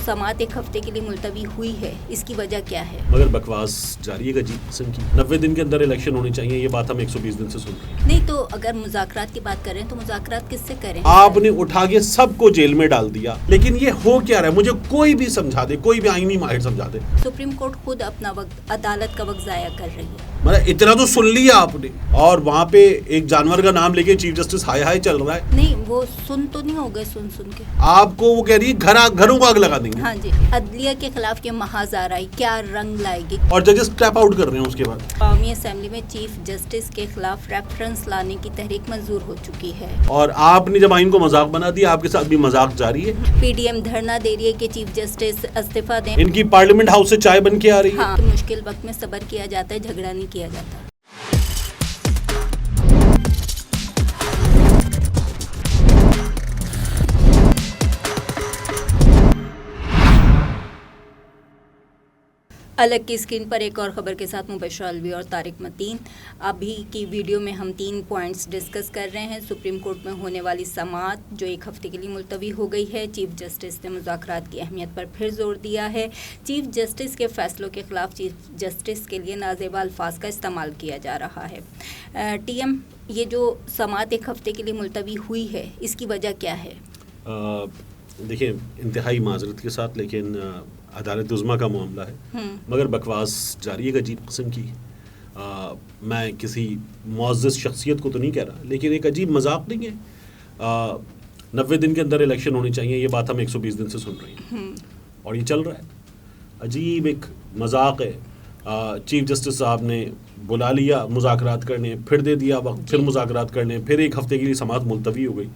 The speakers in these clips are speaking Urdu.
سماعت ایک ہفتے کے لیے ملتوی ہوئی ہے، اس کی وجہ کیا ہے؟ مگر بکواس جاری ہے عجیب قسم کی. 90 دن کے اندر الیکشن ہونے چاہیے، یہ بات ہم 120 دن سے سن رہے ہیں. نہیں تو اگر مذاکرات کی بات کریں تو مذاکرات کس سے کریں؟ آپ نے اٹھا کے سب کو جیل میں ڈال دیا، لیکن یہ ہو کیا رہا ہے؟ مجھے کوئی بھی سمجھا دے، کوئی بھی آئینی ماہر سمجھا دے. سپریم کورٹ خود اپنا وقت، عدالت کا وقت ضائع کر رہی ہے. مطلب اتنا تو سن لیا آپ نے، اور وہاں پہ ایک جانور کا نام لے کے چیف جسٹس ہائے ہائے چل رہا ہے. نہیں وہ سن تو نہیں ہو گئے، سن کے آپ کو وہ کہہ رہی ہے گھروں کو آگ لگا دیں گے. ہاں جی، عدلیہ کے خلاف یہ محاذ آرائی کیا رنگ لائے گی؟ اور ججز ٹیپ آؤٹ کر رہے ہیں. اس کے بعد قومی اسمبلی میں چیف جسٹس کے خلاف ریفرنس لانے کی تحریک منظور ہو چکی ہے، اور آپ نے جب آئین کو مذاق بنا دیا، آپ کے ساتھ بھی مذاق جاری ہے. پی ڈی ایم دھرنا دے رہی ہے کہ چیف جسٹس استعفیٰ دیں. ان کی پارلیمنٹ ہاؤس سے چائے بن کے آ رہی ہے. ہاں، مشکل وقت میں صبر کیا جاتا ہے، جھگڑا نہیں کیا جاتا. الگ کی اسکرین پر ایک اور خبر کے ساتھ مبشرہ الوی اور طارق متین. ابھی کی ویڈیو میں ہم 3 پوائنٹس ڈسکس کر رہے ہیں. سپریم کورٹ میں ہونے والی سماعت جو ایک ہفتے کے لیے ملتوی ہو گئی ہے. چیف جسٹس نے مذاکرات کی اہمیت پر پھر زور دیا ہے. چیف جسٹس کے فیصلوں کے خلاف چیف جسٹس کے لیے نازیبا الفاظ کا استعمال کیا جا رہا ہے. ٹی ایم، یہ جو سماعت ایک ہفتے کے لیے ملتوی ہوئی ہے، اس کی وجہ کیا ہے؟ دیکھیں، انتہائی معذرت کے ساتھ، لیکن عدالت عظمیٰ کا معاملہ ہے. مگر بکواس جاری ہے عجیب قسم کی. میں کسی معزز شخصیت کو تو نہیں کہہ رہا، لیکن ایک عجیب مذاق نہیں ہے. 90 دن کے اندر الیکشن ہونے چاہیے، یہ بات ہم 120 دن سے سن رہے ہیں، اور یہ چل رہا ہے. عجیب ایک مذاق ہے. چیف جسٹس صاحب نے بلا لیا مذاکرات کرنے، پھر دے دیا وقت، پھر مذاکرات کرنے، پھر ایک ہفتے کے لیے سماعت ملتوی ہو گئی.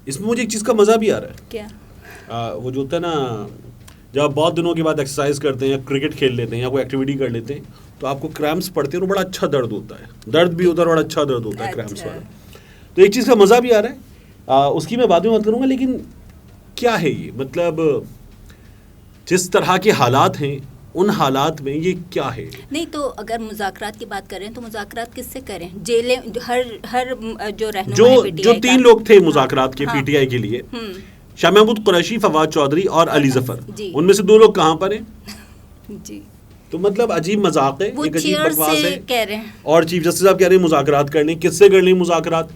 اس میں مجھے ایک چیز کا مزہ بھی آ رہا ہے. کیا؟ وہ جو ہوتا ہے نا، جب آپ بہت دنوں کے بعد ایکسرسائز کرتے ہیں یا کرکٹ کھیل لیتے ہیں یا کوئی ایکٹیویٹی کر لیتے ہیں، تو آپ کو کریمپس پڑتے ہیں اور بڑا اچھا درد ہوتا ہے. درد بھی ہوتا ہے اور بڑا اچھا درد ہوتا ہے کریمپس والا. تو ایک چیز کا مزہ بھی آ رہا ہے. اس کی میں بعد میں بات کروں گا. لیکن کیا ہے یہ؟ مطلب جس طرح کے حالات ہیں، ان حالات میں یہ کیا ہے؟ نہیں تو اگر مذاکرات کی بات کریں تو مذاکرات کس سے کریں؟ جیلیں ہر جو رہنما جو 3 لوگ تھے مذاکرات کے پی ٹی آئی کے لیے، شاہ محمود قریشی، فواد چودھری اور علی ظفر، ان میں سے 2 لوگ کہاں پر ہیں؟ جی، تو مطلب عجیب مذاق ہے، ایک عجیب بکواس ہے. کہہ رہے ہیں. اور چیف جسٹس صاحب کہہ رہے ہیں مذاکرات کر لیں. کس سے کر لیں مذاکرات؟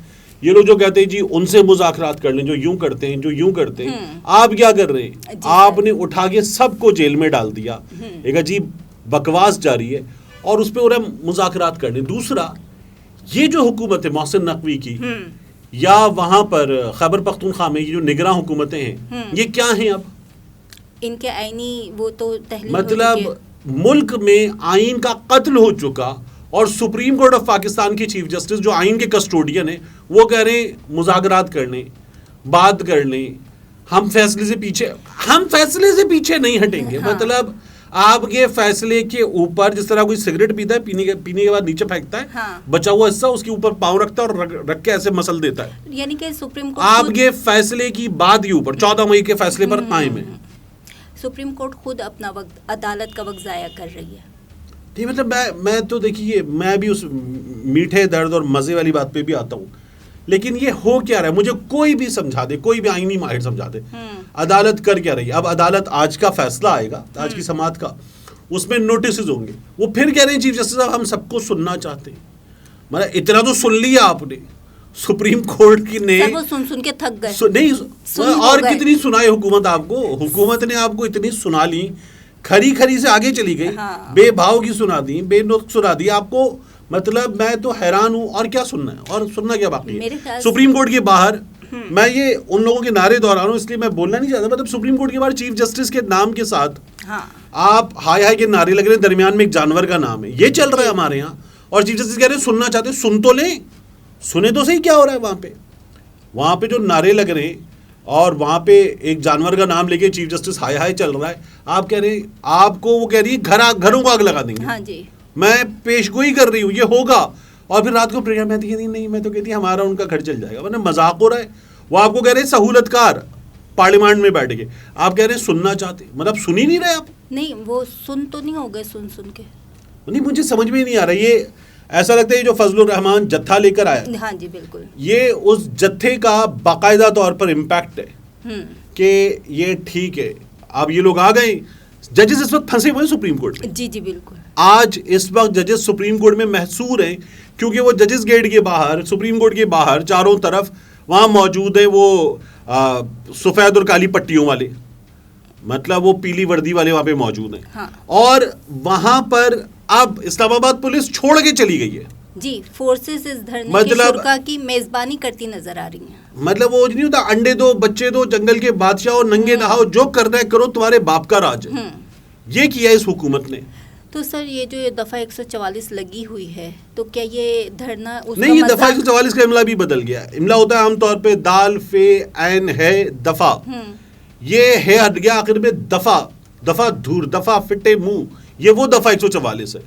یہ لوگ جو کہتے ہیں جی ان سے مذاکرات کر لیں، جو یوں کرتے ہیں، جو یوں کرتے ہیں. آپ کیا کر رہے ہیں؟ آپ نے اٹھا کے سب کو جیل میں ڈال دیا. ایک عجیب بکواس جاری ہے، اور اس پہ ہو رہا ہے مذاکرات کرنے. دوسرا، یہ جو حکومت ہے محسن نقوی کی، یا وہاں پر خیبر پختونخوا میں یہ جو نگراں حکومتیں ہیں، یہ کیا ہیں؟ اب ان کے آئینی وہ تو تحلیل مطلب ملک میں آئین کا قتل ہو چکا، اور سپریم کورٹ آف پاکستان کے چیف جسٹس جو آئین کے کسٹوڈین ہیں، وہ کہہ رہے ہیں مذاکرات کرنے، بات کر لیں، ہم فیصلے سے پیچھے نہیں ہٹیں گے. مطلب آپ کے فیصلے کے اوپر جس طرح کوئی سگریٹ پیتا ہے، پینے کے بعد نیچے پھینکتا ہے، بچا ہوا حصہ اس کے اوپر پاؤں رکھتا ہے اور رکھ کے ایسے مسل دیتا ہے. یعنی کہ سپریم کورٹ آپ کے فیصلے کی بات کے اوپر 14 مئی کے فیصلے پر قائم ہے. سپریم کورٹ خود اپنا وقت، عدالت کا وقت ضائع کر رہی ہے. نہیں مطلب میں تو دیکھیے، میں بھی اس میٹھے درد اور مزے والی بات پہ بھی آتا ہوں، لیکن یہ ہو کیا رہا ہے؟ مجھے کوئی بھی سمجھا دے، کوئی بھی آئینی ماہر سمجھا دے. عدالت کر کیا رہی ہے؟ اب عدالت آج کا فیصلہ آئے گا، آج کی سماعت کا، اس میں نوٹسز ہوں گے. وہ پھر کہہ رہے ہیں چیف جسٹس صاحب ہم سب کو سننا چاہتے ہیں. مطلب اتنا تو سن لیا آپ نے. سپریم کورٹ کی نے سن کے تھک گئے. نہیں، اور کتنی سنائے حکومت آپ کو؟ حکومت نے آپ کو اتنی سنا لی، کھری سے آگے چلی گئی، بے بھاؤ کی سنا دی، بے نطق سنا دی آپ کو. مطلب میں تو حیران ہوں. اور کیا سننا ہے؟ اور سننا کیا باقی ہے؟ سپریم کورٹ کے باہر میں یہ ان لوگوں کے نعرے دہرا رہا ہوں، اس لیے میں بولنا نہیں چاہتا. مطلب سپریم کورٹ کے باہر چیف جسٹس کے نام کے ساتھ آپ ہائے ہائے کے نعرے لگ رہے ہیں، درمیان میں ایک جانور کا نام ہے. یہ چل رہا ہے ہمارے یہاں. اور چیف جسٹس کہہ رہے ہیں سننا چاہتے ہیں، سن تو لیں، سنیں تو صحیح کیا ہو رہا ہے وہاں پہ جو نعرے لگ رہے ہیں، اور وہاں پہ ایک جانور کا نام لے کے چیف جسٹس ہائے ہائے چل رہا ہے. آپ کہہ رہے ہیں، آپ کو وہ کہہ رہی ہے گھروں کو آگ لگا دیں گے. میں پیش گوئی کر رہی ہوں، یہ ہوگا. اور پھر رات کو پریئر میں نہیں، میں تو کہتی ہمارا ان کا گھر چل جائے گا. ورنہ مذاق ہو رہا ہے. وہ آپ کو کہہ رہے ہیں سہولت کار پارلیمنٹ میں بیٹھ کے، آپ کہہ رہے ہیں سننا چاہتے. مطلب سن ہی نہیں رہے آپ. نہیں وہ سن تو نہیں ہو گئے، سن کے نہیں. مجھے سمجھ میں نہیں آ رہا. یہ ایسا لگتا ہے جو فضل الرحمان جتھا لے کر آیا. ہاں جی بالکل. یہ اس جتھے کا باقاعدہ طور پر امپیکٹ ہے کہ یہ ٹھیک ہے، اب یہ لوگ آ گئے, ججز اس وقت پھنسے ہوئے ہیں سپریم کورٹ میں. جی جی بالکل. آج اس وقت ججز سپریم کورٹ میں محصور ہیں, کیونکہ وہ ججز گیٹ کے باہر, سپریم کورٹ کے باہر چاروں طرف وہاں موجود ہیں وہ سفید اور کالی پٹیوں والے, مطلب وہ پیلی وردی والے وہاں پہ موجود ہیں. ہاں. اور وہاں پر اب اسلام آباد پولیس چھوڑ کے چلی گئی ہے. جی, فورسز اس دھرنے کے شرکا کی میزبانی کرتی نظر آ رہی ہیں. مطلب وہ نہیں ہوتا انڈے دو بچے دو جنگل کے بادشاہ اور ننگے نہاؤ, جو کرنا ہے کرو, تمہارے باپ کا راج ہے. یہ کیا اس حکومت نے. تو سر یہ جو دفعہ 144 لگی ہوئی ہے, تو کیا یہ دھرنا نہیں, یہ دفعہ 144 کا املا بھی بدل گیا. املا ہوتا ہے عام طور پہ دال فے عین ہے دفعہ, یہ ہے ہٹ گیا آخر میں دفعہ, دفعہ دھور, دفعہ فٹے منہ, یہ وہ دفعہ 144 ہے.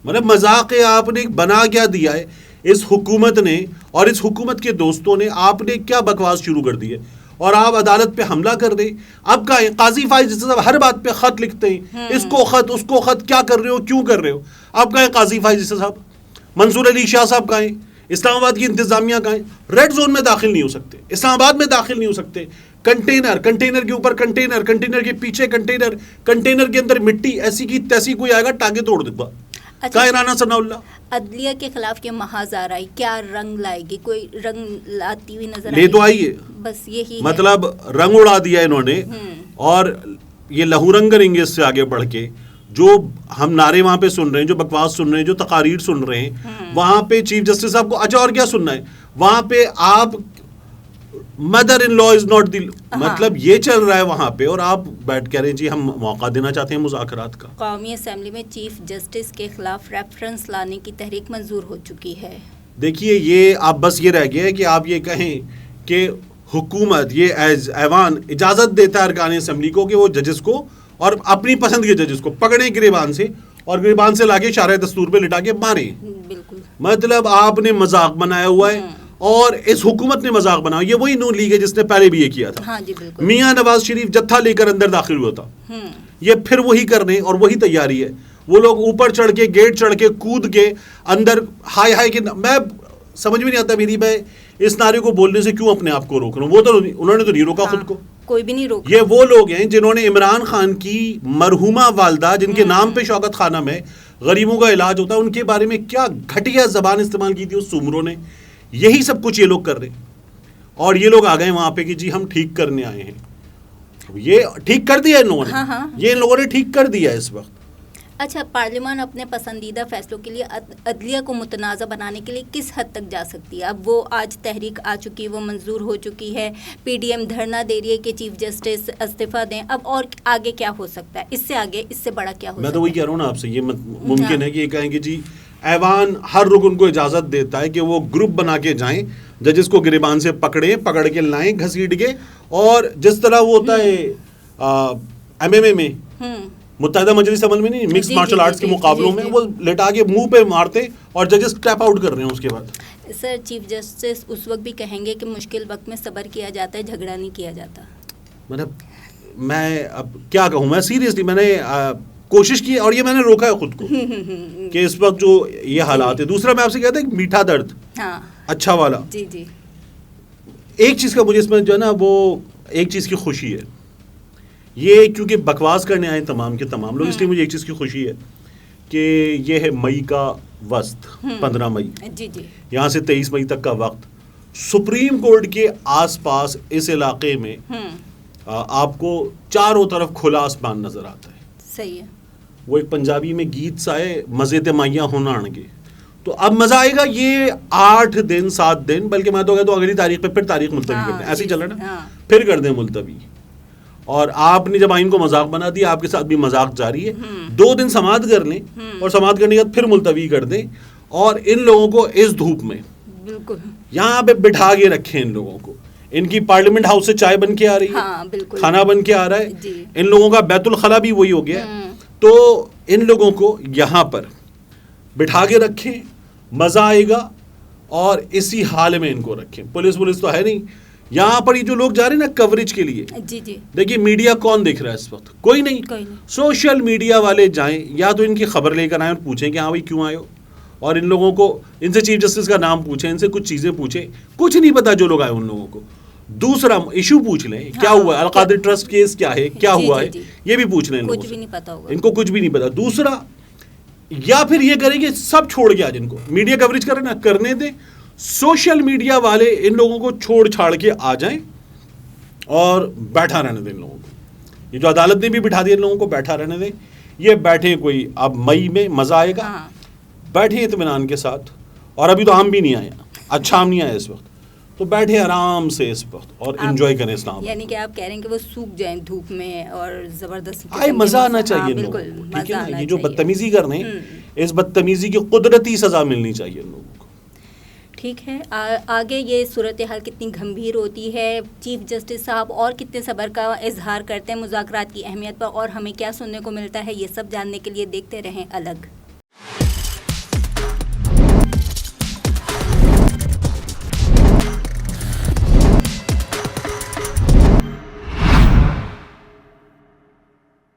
مطلب مذاق آپ نے بنا کیا دیا ہے اس حکومت نے اور اس حکومت کے دوستوں نے. آپ نے کیا بکواس شروع کر دی ہے, اور آپ عدالت پہ حملہ کر دیں. اب کا قاضی فائز صاحب ہر بات پہ خط لکھتے ہیں, اس کو خط اس کو خط, کیا کر رہے ہو کیوں کر رہے ہو. اب کا قاضی فائز صاحب, منصور علی شاہ صاحب کا ہے, اسلام آباد کی انتظامیہ کا ہے. ریڈ زون میں داخل نہیں ہو سکتے, اسلام آباد میں داخل نہیں ہو سکتے. کنٹینر, کنٹینر کے اوپر کنٹینر, کنٹینر کے پیچھے کنٹینر, کنٹینر کے اندر مٹی, ایسی کی تیسی کوئی آئے گا ٹانگیں توڑ دے گا. کائنانہ ثناء اللہ عدلیہ کے خلاف یہ محاذ آ رہا ہے, کیا رنگ لائے گی, کوئی رنگ لاتی ہوئی نظر لے تو آئی ہے, بس یہی مطلب رنگ اڑا دیا انہوں نے. اور یہ لہو رنگ کریں گے اس سے آگے بڑھ کے. جو ہم نعرے وہاں پہ سن رہے ہیں, جو بکواس سن رہے ہیں, جو تقاریر سن رہے ہیں, وہاں پہ چیف جسٹس صاحب کو اچھا اور کیا سننا ہے. وہاں پہ آپ mother in law is not the, مطلب یہ چل رہا ہے وہاں پہ, اور آپ بیٹھ کہہ رہے ہیں جی ہم موقع دینا چاہتے ہیں مذاکرات کا. قومی اسمبلی میں چیف جسٹس کے خلاف ریفرنس لانے کی تحریک منظور ہو چکی ہے. دیکھیے یہ اب بس یہ رہ گیا ہے کہ آپ یہ کہیں کہ حکومت یہ ایوان اجازت دیتا ہے ارکان اسمبلی کو کہ وہ ججز کو اور اپنی پسند کے ججز کو پکڑیں گریبان سے, اور گریبان سے لا کے شارع دستور پہ لٹا کے ماریں. بالکل, مطلب آپ نے مذاق بنایا ہوا ہے, اور اس حکومت نے مذاق بنایا. یہ وہی نون لیگ ہے جس نے پہلے بھی یہ کیا تھا. ہاں جی بالکل. میاں نواز شریف جتھا لے کر اندر داخل ہوا تھا, یہ پھر وہی کرنے اور وہی تیاری ہے. وہ لوگ اوپر چڑھ کے, گیٹ چڑھ کے, کود کے اندر ہائے ہائے کے. میں سمجھ میں نہیں آتا میری, میں اس نعرے کو بولنے سے کیوں اپنے آپ کو روک رہا ہوں. وہ تو انہوں نے تو نہیں روکا خود کو, کوئی بھی نہیں روکا. یہ وہ لوگ ہیں جنہوں نے عمران خان کی مرحومہ والدہ, جن کے نام پہ شوکت خانم ہے, غریبوں کا علاج ہوتا ہے, ان کے بارے میں کیا گھٹیا زبان استعمال کی تھی اس سومروں نے. یہی سب کچھ یہ لوگ کر رہے ہیں, اور یہ لوگ آ گئے وہاں پہ کہ جی ہم ٹھیک کرنے آئے ہیں. یہ ٹھیک کر دیا ان لوگوں نے, یہ ان لوگوں نے ٹھیک کر دیا اس وقت. اچھا, پارلیمان اپنے پسندیدہ فیصلوں کے لیے عدلیہ کو متنازع بنانے کے لیے کس حد تک جا سکتی ہے؟ اب وہ آج تحریک آ چکی, وہ منظور ہو چکی ہے, پی ڈی ایم دھرنا دے رہی ہے کہ چیف جسٹس استعفیٰ دیں. اب اور آگے کیا ہو سکتا ہے, اس سے آگے, اس سے بڑا کیا ہو سکتا ہے؟ میں تو وہی کہہ رہا ہوں نا آپ سے, یہ ممکن ہے کہ یہ کہیں کہ جی ایوان ہر رکن کو اجازت دیتا ہے کہ وہ گروپ بنا کے جائیں, ججز کو گریبان سے پکڑیں, پکڑ کے لائیں گھسیٹ کے, اور جس طرح وہ ہوتا ہے ایم ایم اے میں, متحدہ مجلس عمل میں نہیں, مکس مارشل آرٹس کے مقابلوں میں, وہ لٹا کے منہ پہ مارتے اور ججز ٹیپ آؤٹ کر رہے ہیں اس کے بعد. سر چیف جسٹس اس وقت بھی کہیں گے کہ مشکل وقت میں صبر کیا جاتا ہے, جھگڑا نہیں کیا جاتا. مطلب میں اب کیا کہوں, میں سیریسلی میں نے کوشش کی, اور یہ میں نے روکا ہے خود کو کہ اس وقت جو یہ حالات ہے. دوسرا میں آپ سے کہتا ہوں میٹھا درد, اچھا والا. جی جی, ایک چیز کا مجھے اس میں جو ہے نا, وہ ایک چیز کی خوشی ہے, یہ کیونکہ بکواس کرنے آئے تمام کے تمام لوگ, اس لیے مجھے ایک چیز کی خوشی ہے کہ یہ ہے مئی کا وسط, 15 مئی, جی جی, یہاں سے 23 مئی تک کا وقت. سپریم کورٹ کے آس پاس اس علاقے میں آپ کو چاروں طرف کھلا آسمان نظر آتا ہے. صحیح ہے. وہ ایک پنجابی میں گیت سا ہے, مزے تے مائیاں ہونا آنگے. تو اب مزہ آئے گا یہ 8 دن 7 دن, بلکہ میں تو کہتا ہوں اگلی تاریخ پہ پھر تاریخ ملتوی کر دیں, ایسے ہی چل رہا ہے نا, پھر کر دیں ملتوی. اور آپ نے جب آئین کو مذاق بنا دیا, آپ کے ساتھ بھی مذاق جاری ہے. 2 دن سماعت کر لیں, اور سماعت کرنے کے بعد پھر ملتوی کر دیں, اور ان لوگوں کو اس دھوپ میں بالکل یہاں پہ بٹھا کے رکھیں. ان لوگوں کو, ان کی پارلیمنٹ ہاؤس سے چائے بن کے آ رہی ہے, کھانا بن کے آ رہا ہے, ان لوگوں کا بیت الخلا بھی وہی ہو گیا. تو ان لوگوں کو یہاں پر بٹھا کے رکھیں, مزہ آئے گا, اور اسی حال میں ان کو رکھیں. پولیس تو ہے نہیں یہاں پر, یہ جو لوگ جا رہے ہیں نا کوریج کے لیے, جی جی, دیکھیے میڈیا کون دیکھ رہا ہے اس وقت, کوئی نہیں. سوشل میڈیا والے جائیں, یا تو ان کی خبر لے کر آئیں اور پوچھیں کہ ہاں بھائی کیوں آئے ہو, اور ان لوگوں کو, ان سے چیف جسٹس کا نام پوچھیں, ان سے کچھ چیزیں پوچھیں. کچھ نہیں پتا جو لوگ آئے ان لوگوں کو. دوسرا ایشو پوچھ لیں کیا ہوا ہے, القادری ٹرسٹ کیس کیا ہے, کیا ہوا ہے, یہ بھی پوچھ لیں. کچھ بھی نہیں پتا ہوگا, ان کو کچھ بھی نہیں پتا. دوسرا یا پھر یہ کریں کہ سب چھوڑ کے آ جن کو میڈیا کوریج کریں نا کرنے دیں, سوشل میڈیا والے ان لوگوں کو چھوڑ چھاڑ کے آ جائیں اور بیٹھا رہنے دیں ان لوگوں کو. یہ جو عدالت نے بھی بٹھا دیا ان لوگوں کو بیٹھا رہنے دیں, یہ بیٹھے کوئی اب مئی میں مزہ آئے گا, بیٹھے اطمینان کے ساتھ. اور ابھی تو آم بھی نہیں آیا, اچھا آم نہیں آیا اس وقت, تو بیٹھے آرام سے اس وقت اور انجوائے کریں اسلام. یعنی کہ آپ کہہ رہے ہیں کہ وہ سوکھ جائیں دھوپ میں اور زبردست مزہ آنا چاہیے ان لوگوں کو, ٹھیک ہے نا. یہ جو بدتمیزی کر رہے ہیں اس بدتمیزی کی قدرتی سزا ملنی چاہیے ان لوگوں کو. ٹھیک ہے, آگے یہ صورتحال کتنی گھمبیر ہوتی ہے, چیف جسٹس صاحب اور کتنے صبر کا اظہار کرتے ہیں مذاکرات کی اہمیت پر, اور ہمیں کیا سننے کو ملتا ہے, یہ سب جاننے کے لیے دیکھتے رہیں الگ.